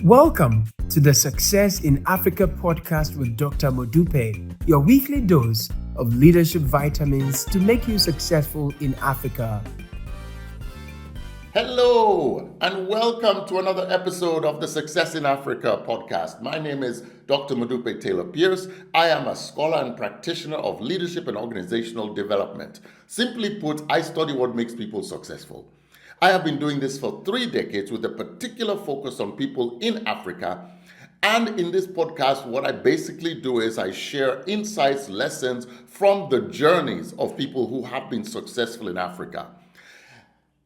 Welcome to the Success in Africa podcast with Dr. Modupe, your weekly dose of leadership vitamins to make you successful in Africa. Hello, and welcome to another episode of the Success in Africa podcast. My name is Dr. Modupe Taylor Pierce. I am a scholar and practitioner of leadership and organizational development. Simply put, I study what makes people successful. I have been doing this for 3 decades with a particular focus on people in Africa. And in this podcast, what I basically do is I share insights, lessons from the journeys of people who have been successful in Africa.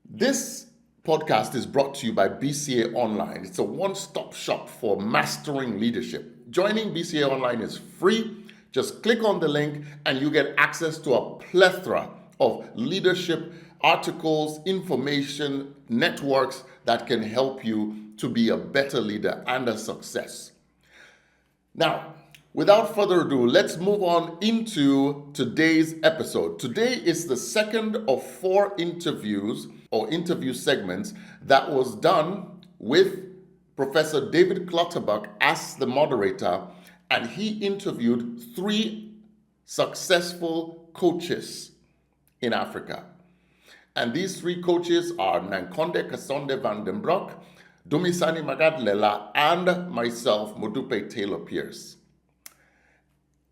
This podcast is brought to you by BCA Online. It's a one-stop shop for mastering leadership. Joining BCA Online is free. Just click on the link and you get access to a plethora of leadership articles, information, networks that can help you to be a better leader and a success. Now, without further ado, let's move on into today's episode. Today is the second of 4 interviews or interview segments that was done with Professor David Clutterbuck as the moderator, and he interviewed 3 successful coaches in Africa. And these 3 coaches are Nankonde Kasonde van den Broek, Dumisani Magadlela, and myself, Modupe Taylor Pierce.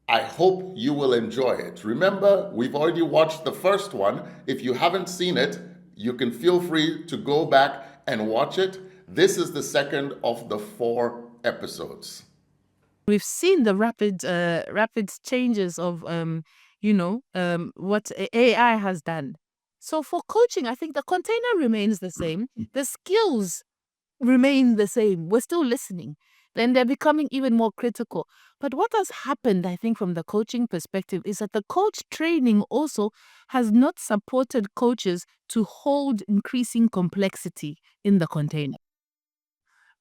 I hope you will enjoy it. Remember, we've already watched the first one. If you haven't seen it, you can feel free to go back and watch it. This is the second of the 4 episodes. We've seen the rapid changes of what AI has done. So for coaching, I think the container remains the same. The skills remain the same. We're still listening. Then they're becoming even more critical. But what has happened, I think, from the coaching perspective is that the coach training also has not supported coaches to hold increasing complexity in the container.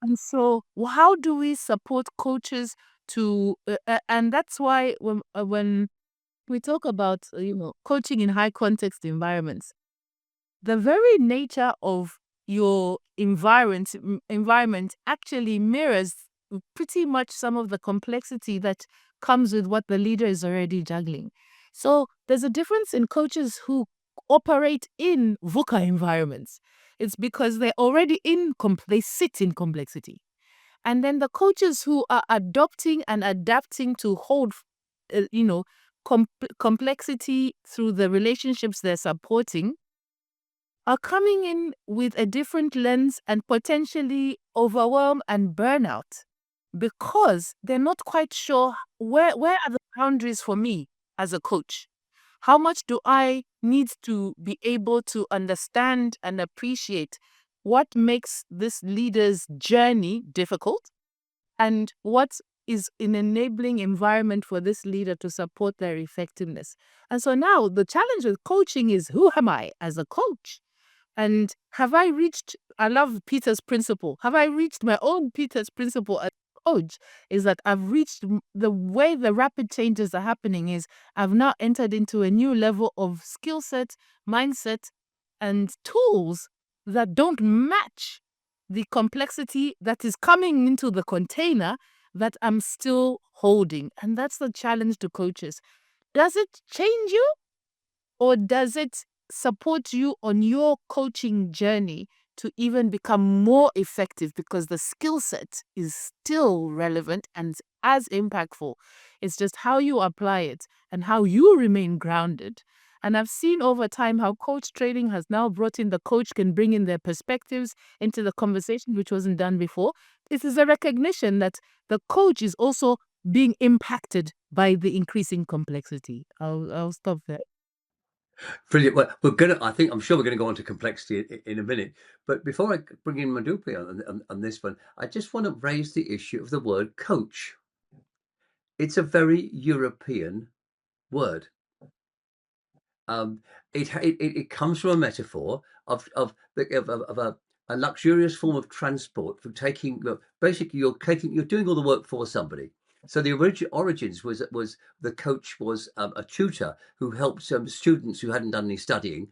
And so how do we support coaches to, and that's why when we talk about, coaching in high context environments, the very nature of your environment actually mirrors pretty much some of the complexity that comes with what the leader is already juggling. So there's a difference in coaches who operate in VUCA environments. It's because they're already they sit in complexity. And then the coaches who are adopting and adapting to hold, complexity through the relationships they're supporting are coming in with a different lens and potentially overwhelm and burnout because they're not quite sure where are the boundaries for me as a coach. How much do I need to be able to understand and appreciate what makes this leader's journey difficult and what is an enabling environment for this leader to support their effectiveness? And so now the challenge with coaching is, who am I as a coach? And I love Peter's principle. Have I reached my own Peter's principle as a coach? Is that I've reached the way the rapid changes are happening is I've now entered into a new level of skill set, mindset, and tools that don't match the complexity that is coming into the container that I'm still holding. And that's the challenge to coaches. Does it change you or does it support you on your coaching journey to even become more effective because the skill set is still relevant and as impactful? It's just how you apply it and how you remain grounded. And I've seen over time how coach training has now brought in the coach can bring in their perspectives into the conversation, which wasn't done before. This is a recognition that the coach is also being impacted by the increasing complexity. I'll stop there. Brilliant. Well, I'm sure we're going to go on to complexity in a minute. But before I bring in Modupe on this one, I just want to raise the issue of the word coach. It's a very European word. It comes from a metaphor of a luxurious form of transport for taking. Basically, you're doing all the work for somebody. So the origins was the coach was a tutor who helped students who hadn't done any studying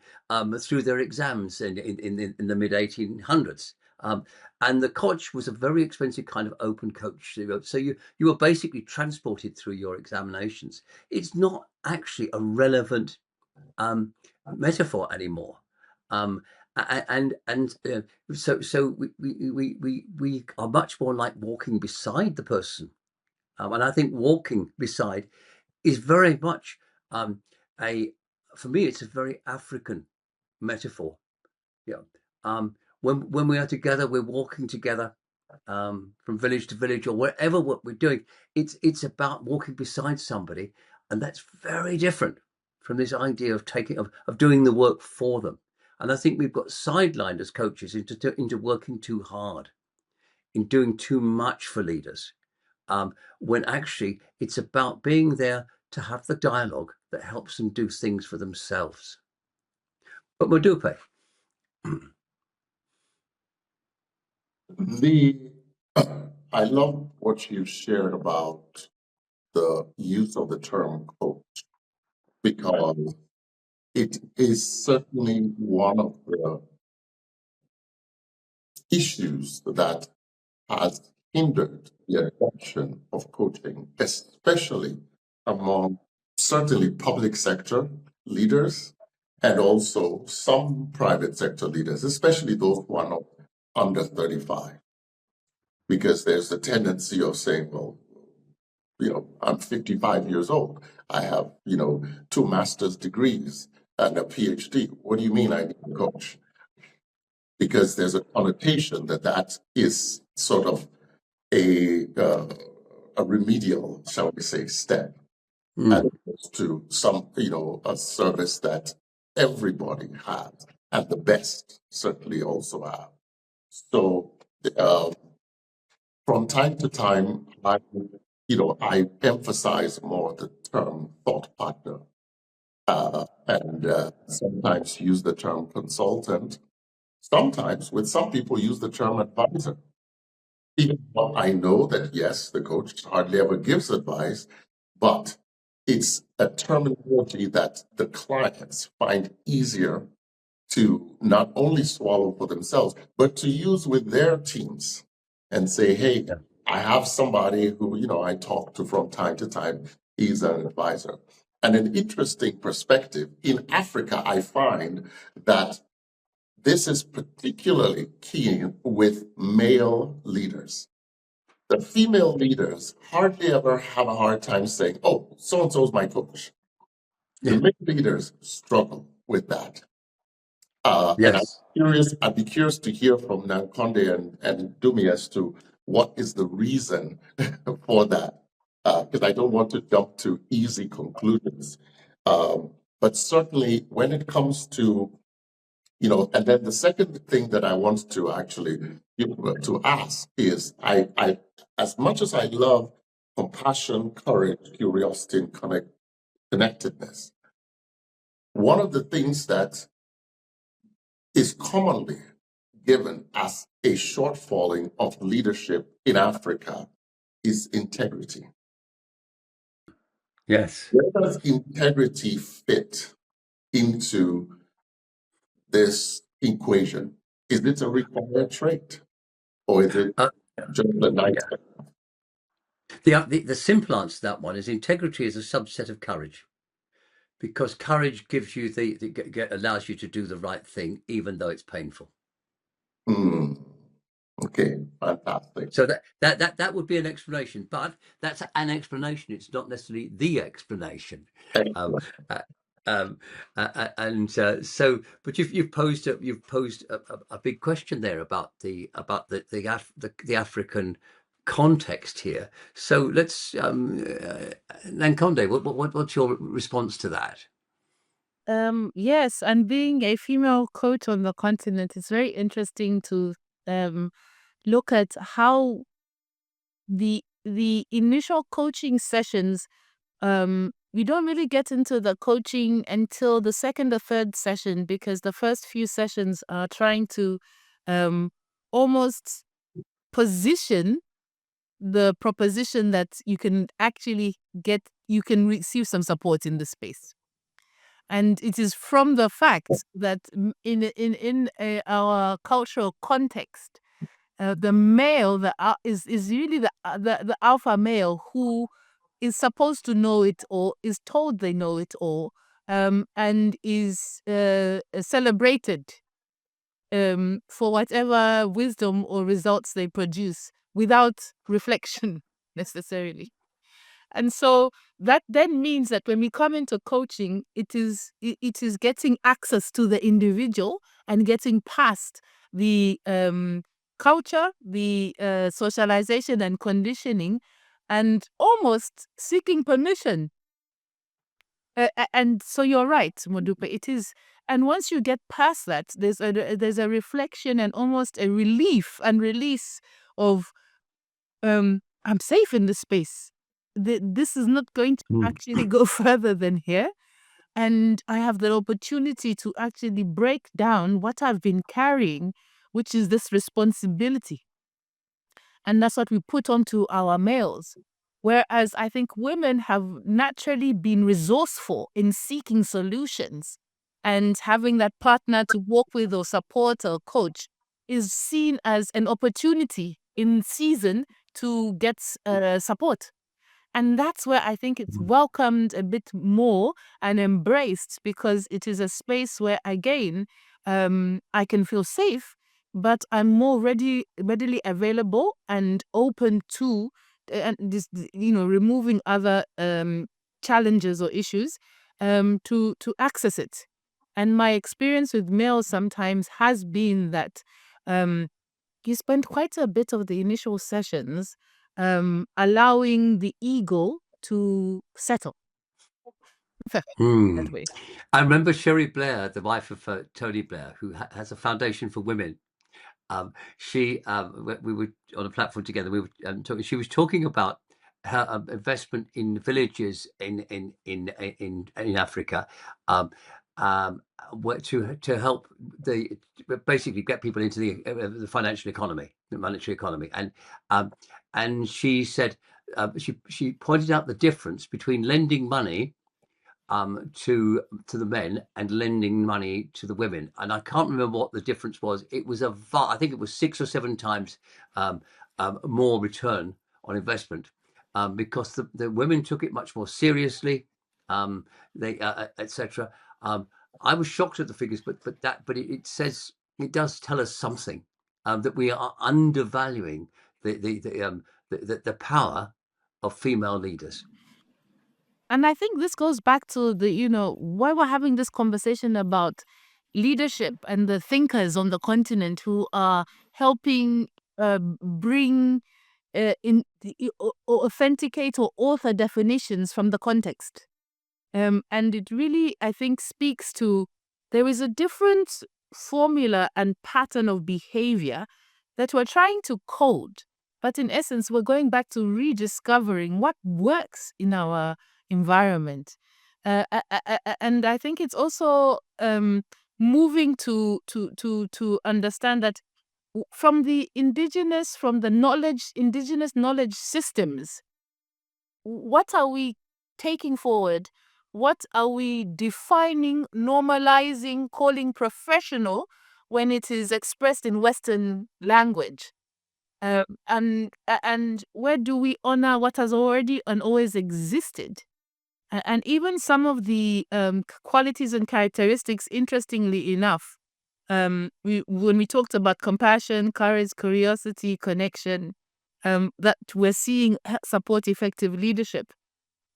through their exams in the mid 1800s. And the coach was a very expensive kind of open coach. So you were basically transported through your examinations. It's not actually a relevant metaphor anymore. Um, so we are much more like walking beside the person. And I think walking beside is very much a for me it's a very African metaphor. Yeah. When we are together, we're walking together from village to village or wherever what we're doing. It's about walking beside somebody, and that's very different from this idea of of doing the work for them. And I think we've got sidelined as coaches into working too hard, in doing too much for leaders, when actually it's about being there to have the dialogue that helps them do things for themselves. But Modupe. I love what you shared about the use of the term coach, because it is certainly one of the issues that has hindered the adoption of coaching, especially among certainly public sector leaders and also some private sector leaders, especially those who are not under 35. Because there's a tendency of saying, well, I'm 55 years old. I have, 2 master's degrees and a PhD. What do you mean I need a coach? Because there's a connotation that is sort of a remedial, shall we say, step, as opposed to some, a service that everybody has, and the best certainly also have. So, from time to time, I emphasize more the term thought partner, and sometimes use the term consultant. Sometimes, with some people, use the term advisor. Even though I know that, yes, the coach hardly ever gives advice, but it's a terminology that the clients find easier to not only swallow for themselves, but to use with their teams and say, hey, Yeah. I have somebody who, I talk to from time to time. He's an advisor. And an interesting perspective in Africa, I find that this is particularly keen with male leaders. The female leaders hardly ever have a hard time saying, oh, so and so is my coach. The Yeah. male leaders struggle with that. And Yes. I'd be curious to hear from Nankonde and Dumi as to what is the reason for that, because I don't want to jump to easy conclusions. But certainly when it comes to, and then the second thing that I want to actually to ask is, I as much as I love compassion, courage, curiosity, and connectedness, one of the things that is commonly given as a shortfalling of leadership in Africa is integrity. Yes. Where does integrity fit into this equation? Is it a required trait, or is it Uh, just a nice? yeah. The simple answer to that one is integrity is a subset of courage, because courage gives you allows you to do the right thing, even though it's painful. Okay, fantastic. So that would be an explanation, but that's an explanation. It's not necessarily the explanation. Um, uh, but you've posed a big question there about the African context here. So let's Nankonde, what's your response to that? Yes, and being a female coach on the continent, it's very interesting to look at how the initial coaching sessions, we don't really get into the coaching until the second or third session, because the first few sessions are trying to almost position the proposition that you can actually you can receive some support in the space. And it is from the fact that our cultural context, the male is really the alpha male who is supposed to know it all, is told they know it all, and is celebrated for whatever wisdom or results they produce without reflection necessarily. And so that then means that when we come into coaching, it is getting access to the individual and getting past the culture, the socialization and conditioning, and almost seeking permission. And so you're right, Modupe. It is, and once you get past that, there's a reflection and almost a relief and release of I'm safe in this space. This is not going to actually go further than here. And I have the opportunity to actually break down what I've been carrying, which is this responsibility. And that's what we put onto our males. Whereas I think women have naturally been resourceful in seeking solutions, and having that partner to walk with or support or coach is seen as an opportunity in season to get support. And that's where I think it's welcomed a bit more and embraced, because it is a space where, again, I can feel safe, but I'm more readily available and open to and this, removing other challenges or issues to access it. And my experience with males sometimes has been that you spend quite a bit of the initial sessions allowing the ego to settle. That way. I remember Sherry Blair, the wife of Tony Blair, who has a foundation for women. We were on a platform together. We were talking. She was talking about her investment in villages in Africa, to help basically get people into the financial economy, the monetary economy, and she said she pointed out the difference between lending money to the men and lending money to the women, and I can't remember what the difference was. It was I think it was 6 or 7 times more return on investment, because the women took it much more seriously, they etc. I was shocked at the figures, but it does tell us something, that we are undervaluing the power of female leaders. And I think this goes back to why we're having this conversation about leadership and the thinkers on the continent who are helping bring authenticate or author definitions from the context. And it really, I think, speaks to there is a different formula and pattern of behavior that we're trying to code. But in essence, we're going back to rediscovering what works in our environment. And I think it's also moving to understand that from the indigenous knowledge systems, what are we taking forward? What are we defining, normalizing, calling professional when it is expressed in Western language? And where do we honor what has already and always existed? And even some of the qualities and characteristics, interestingly enough, when we talked about compassion, courage, curiosity, connection, that we're seeing support effective leadership.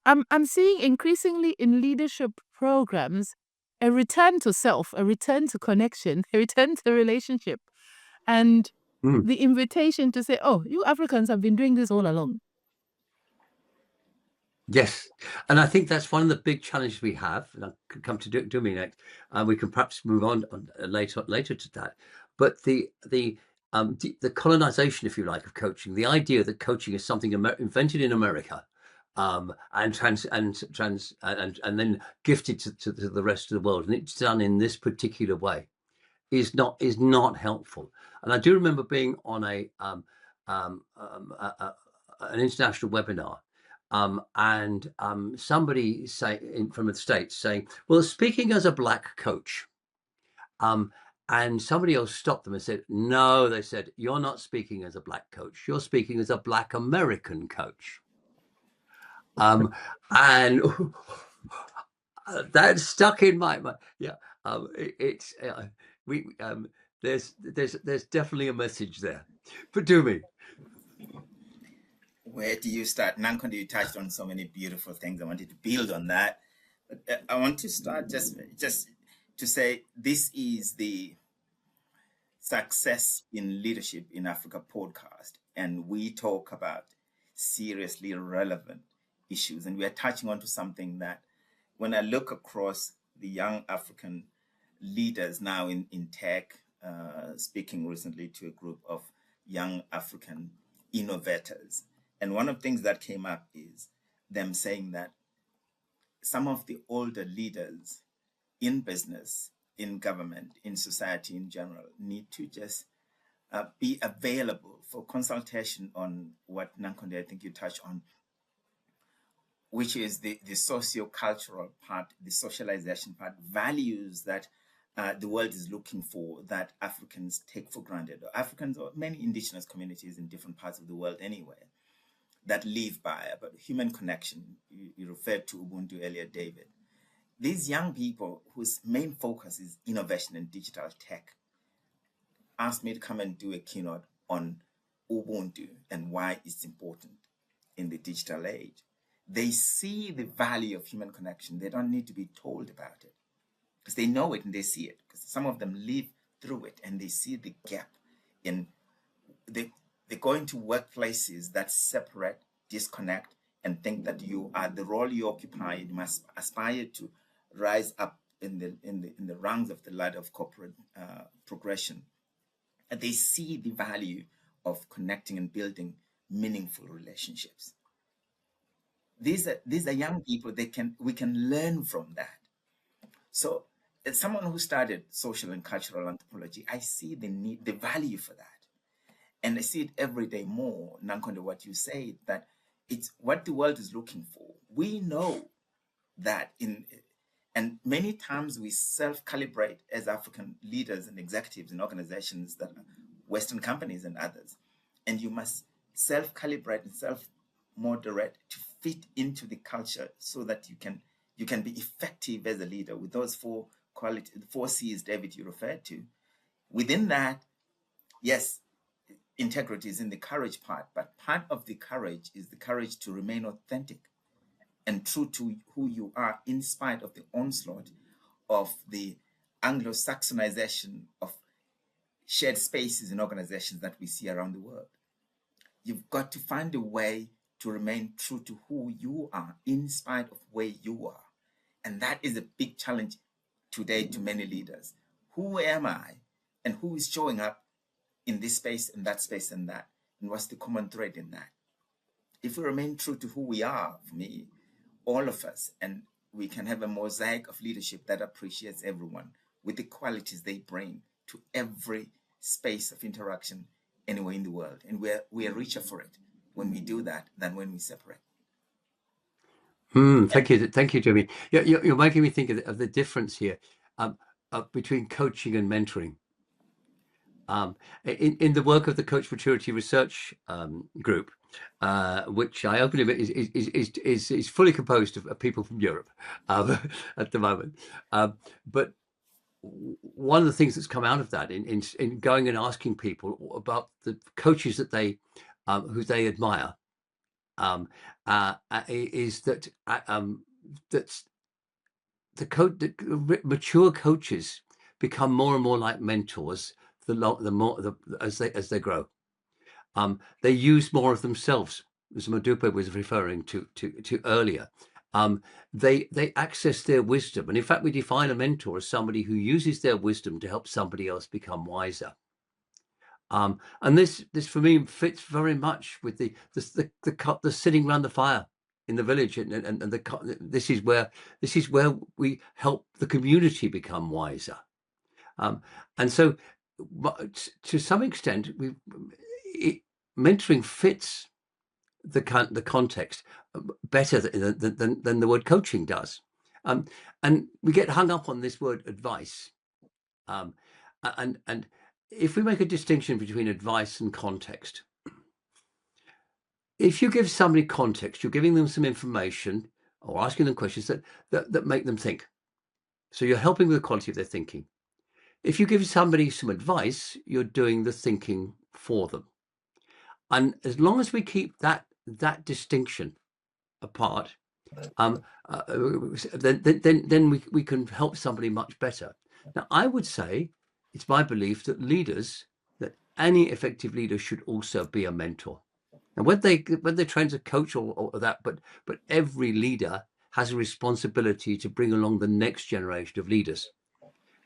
I'm seeing increasingly in leadership programs a return to self, a return to connection, a return to relationship, and the invitation to say, "Oh, you Africans have been doing this all along." Yes, and I think that's one of the big challenges we have, and I could come to do me next, and we can perhaps move on later to that. But the colonization, if you like, of coaching, the idea that coaching is something invented in America, and then gifted to the rest of the world, and it's done in this particular way, is not helpful. And I do remember being on an international webinar, and somebody from the States saying, "Well, speaking as a black coach," And somebody else stopped them and said, no, they said, you're not speaking as a black coach. You're speaking as a black American coach. And that stuck in my mind. Yeah. It's we there's definitely a message there. But do me. Where do you start? Nankondo, you touched on so many beautiful things. I wanted to build on that. But I want to start just to say this is the Success in Leadership in Africa podcast. And we talk about seriously relevant issues. And we are touching on to something that when I look across the young African leaders now in tech, speaking recently to a group of young African innovators. And one of the things that came up is them saying that some of the older leaders in business, in government, in society in general, need to just be available for consultation on what Nankonde, I think you touched on, which is the socio-cultural part, the socialization part, values that the world is looking for that Africans take for granted, or Africans or many indigenous communities in different parts of the world anyway, that live by about human connection. You referred to Ubuntu earlier, David. These young people whose main focus is innovation and digital tech asked me to come and do a keynote on Ubuntu and why it's important in the digital age. They see the value of human connection. They don't need to be told about it because they know it and they see it, because some of them live through it and they see the gap in they go into workplaces that separate, disconnect, and think that you are the role you occupy. You must aspire to rise up in the rungs of the ladder of corporate progression. And they see the value of connecting and building meaningful relationships. These are young people. We can learn from that. So, as someone who studied social and cultural anthropology, I see the value for that. And I see it every day more, Nankonde, what you say, that it's what the world is looking for. We know that and many times we self-calibrate as African leaders and executives in organizations that are Western companies and others. And you must self-calibrate and self-moderate to fit into the culture so that you can be effective as a leader with those four C's, David, you referred to. Within that, yes, integrity is in the courage part, but part of the courage is the courage to remain authentic and true to who you are in spite of the onslaught of the Anglo-Saxonization of shared spaces in organizations that we see around the world. You've got to find a way to remain true to who you are in spite of where you are. And that is a big challenge today to many leaders. Who am I? And who is showing up in this space and that space and that? And what's the common thread in that? If we remain true to who we are, for me, all of us, and we can have a mosaic of leadership that appreciates everyone with the qualities they bring to every space of interaction anywhere in the world. And we are richer for it when we do that than when we separate. Thank you, Jimmy. You're making me think of the difference here between coaching and mentoring. In the work of the Coach Maturity Research Group, which I openly admit is fully composed of people from Europe at the moment. But one of the things that's come out of that in going and asking people about the coaches that they who they admire is that that's the mature coaches become more and more like mentors as they grow. They use more of themselves, as Modupe was referring to earlier. They access their wisdom, and in fact, we define a mentor as somebody who uses their wisdom to help somebody else become wiser. And this for me fits very much with the sitting around the fire in the village, and this is where we help the community become wiser. And so, to some extent, mentoring fits the context better than the word coaching does. And we get hung up on this word advice. And if we make a distinction between advice and context, if you give somebody context, you're giving them some information or asking them questions that make them think. So you're helping with the quality of their thinking. If you give somebody some advice, you're doing the thinking for them. And as long as we keep that distinction apart, then we can help somebody much better. Now, I would say it's my belief that any effective leader should also be a mentor. And whether they're trained as a coach or that, but every leader has a responsibility to bring along the next generation of leaders.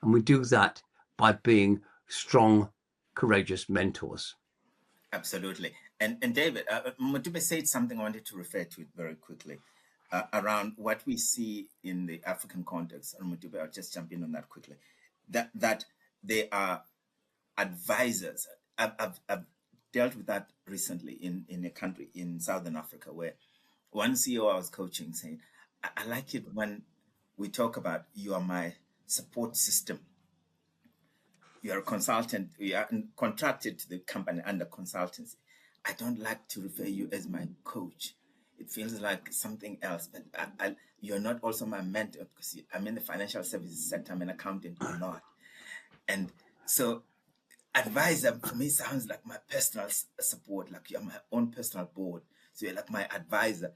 And we do that by being strong, courageous mentors. Absolutely. And David, Mutube said something I wanted to refer to it very quickly around what we see in the African context. And Mutube, I'll just jump in on that quickly. That they are advisors. I've dealt with that recently in a country in Southern Africa where one CEO I was coaching saying, I like it when we talk about you are my support system. You're a consultant, you are contracted to the company under consultancy. I don't like to refer you as my coach. It feels like something else, but you're not also my mentor because I'm in the financial services sector, I'm an accountant, you're not. And so advisor for me sounds like my personal support, like you're my own personal board. So you're like my advisor.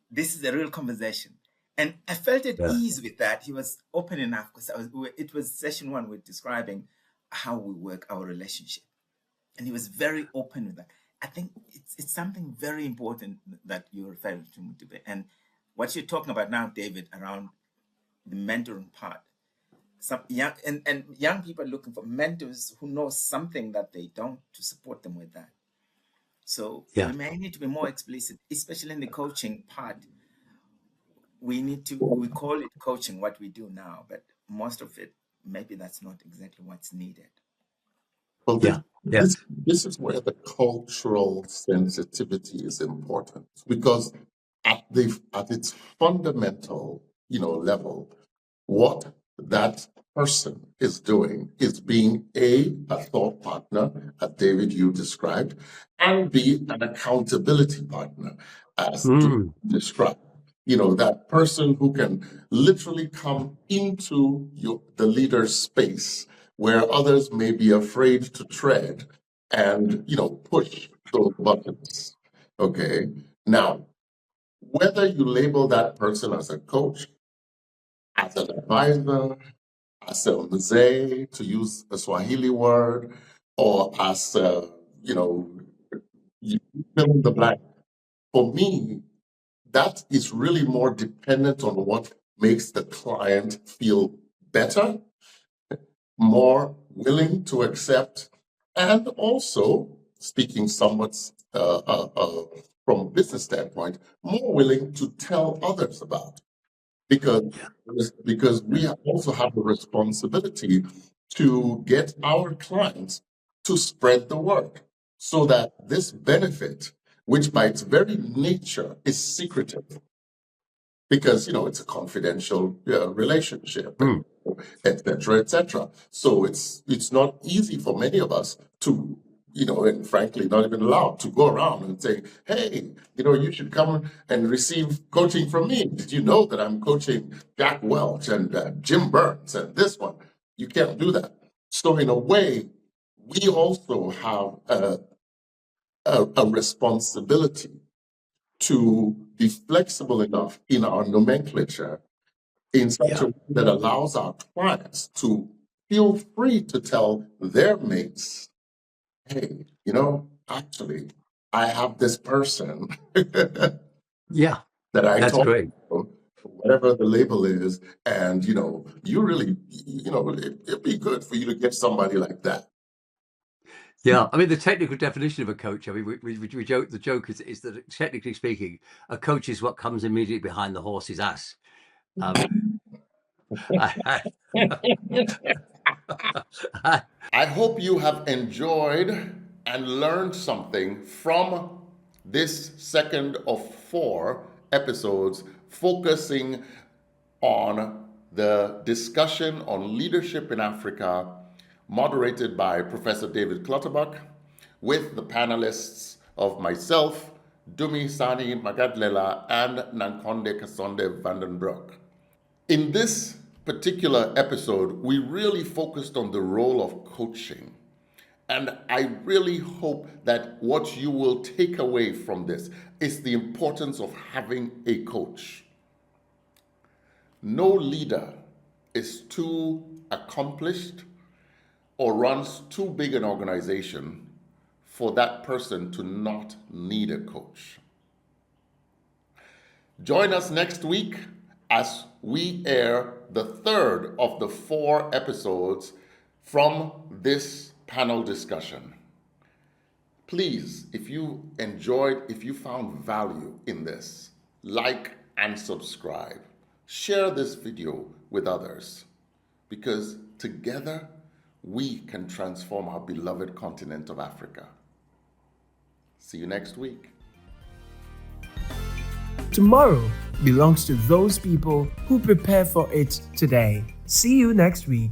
This is a real conversation. And I felt at ease with that. He was open enough because it was session one, we're describing how we work our relationship. And he was very open with that. I think it's something very important that you're referring to, Mutube. And what you're talking about now, David, around the mentoring part. Some young people are looking for mentors who know something that they don't to support them with that. So we may need to be more explicit, especially in the coaching part. We call it coaching what we do now, but most of it, maybe that's not exactly what's needed. Well, this is where the cultural sensitivity is important, because at its fundamental, level, what that person is doing is being a thought partner, as David you described, and be an accountability partner, as described. That person who can literally come into the leader's space where others may be afraid to tread and, push those buttons. Okay. Now, whether you label that person as a coach, as an advisor, as a mzee, to use a Swahili word, or as you fill in the blank. For me, that is really more dependent on what makes the client feel better, more willing to accept, and also, speaking somewhat from a business standpoint, more willing to tell others about. Because we also have a responsibility to get our clients to spread the word so that this benefit, which by its very nature is secretive, because it's a confidential relationship, et cetera, et cetera. So it's not easy for many of us to, and frankly, not even allowed to go around and say, hey, you should come and receive coaching from me. Did you know that I'm coaching Jack Welch and Jim Burns and this one? You can't do that. So in a way, we also have a responsibility to be flexible enough in our nomenclature in such a way that allows our clients to feel free to tell their mates, hey, actually, I have this person that I That's talk great. to, whatever the label is, and, you really, it'd be good for you to get somebody like that. Yeah, I mean, the technical definition of a coach, I mean, we joke, the joke is that technically speaking, a coach is what comes immediately behind the horse's ass. I hope you have enjoyed and learned something from this second of 4 episodes focusing on the discussion on leadership in Africa, moderated by Professor David Clutterbuck, with the panelists of myself, Dumi Sani Magadlela, and Nankonde Kasonde Vandenbroek. In this particular episode, we really focused on the role of coaching. And I really hope that what you will take away from this is the importance of having a coach. No leader is too accomplished or runs too big an organization for that person to not need a coach. Join us next week as we air the third of the 4 episodes from this panel discussion. Please, if you found value in this, like and subscribe. Share this video with others, because together we can transform our beloved continent of Africa. See you next week. Tomorrow belongs to those people who prepare for it today. See you next week.